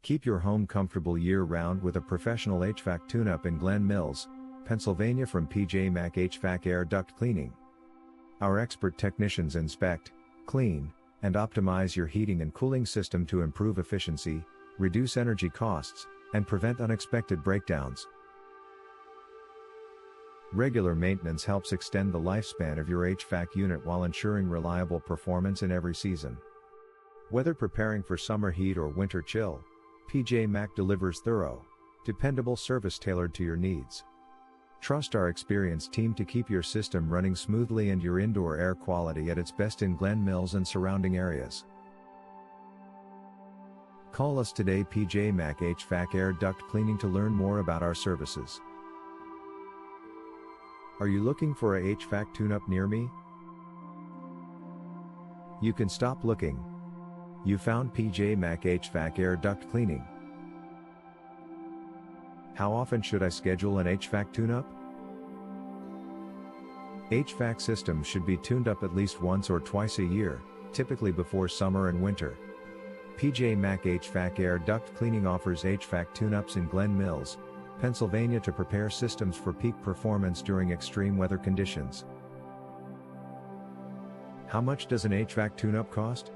Keep your home comfortable year-round with a professional HVAC tune-up in Glen Mills, Pennsylvania from PJ Mac HVAC Air Duct Cleaning. Our expert technicians inspect, clean, and optimize your heating and cooling system to improve efficiency, reduce energy costs, and prevent unexpected breakdowns. Regular maintenance helps extend the lifespan of your HVAC unit while ensuring reliable performance in every season. Whether preparing for summer heat or winter chill, PJ Mac delivers thorough, dependable service tailored to your needs. Trust our experienced team to keep your system running smoothly and your indoor air quality at its best in Glen Mills and surrounding areas. Call us today, PJ Mac HVAC Air Duct Cleaning, to learn more about our services. Are you looking for a HVAC tune-up near me? You can stop looking. You found PJ Mac HVAC Air Duct Cleaning. How often should I schedule an HVAC tune-up? HVAC systems should be tuned up at least once or twice a year, typically before summer and winter. PJ Mac HVAC Air Duct Cleaning offers HVAC tune-ups in Glen Mills, Pennsylvania to prepare systems for peak performance during extreme weather conditions. How much does an HVAC tune-up cost?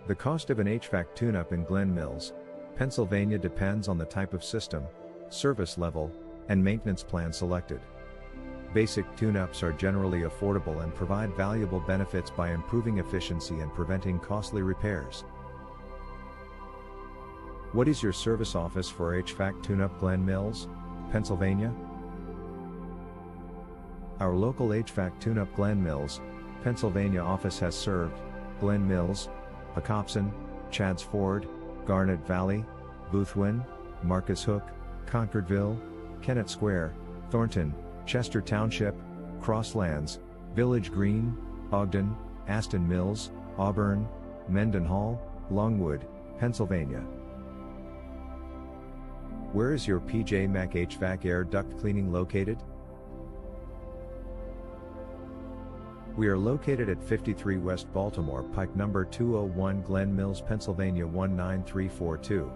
The cost of an HVAC tune-up in Glen Mills, Pennsylvania depends on the type of system, service level, and maintenance plan selected. Basic tune-ups are generally affordable and provide valuable benefits by improving efficiency and preventing costly repairs. What is your service office for HVAC tune-up? Glen Mills, Pennsylvania. Our local HVAC tune-up Glen Mills, Pennsylvania office has served Glen Mills, Pocopson, Chadds Ford, Garnet Valley, Boothwyn, Marcus Hook, Concordville, Kennett Square, Thornton, Chester Township, Crosslands, Village Green, Ogden, Aston Mills, Auburn, Mendenhall, Longwood, Pennsylvania. Where is your PJ Mac HVAC Air Duct Cleaning located? We are located at 53 West Baltimore Pike, number 201, Glen Mills, Pennsylvania 19342.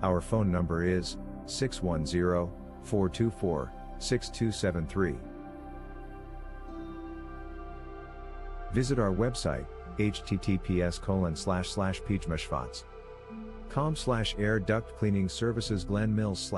Our phone number is 610-424-6273. Visit our website, https://pjmashvatz.com/air duct cleaning services Glen Mills/.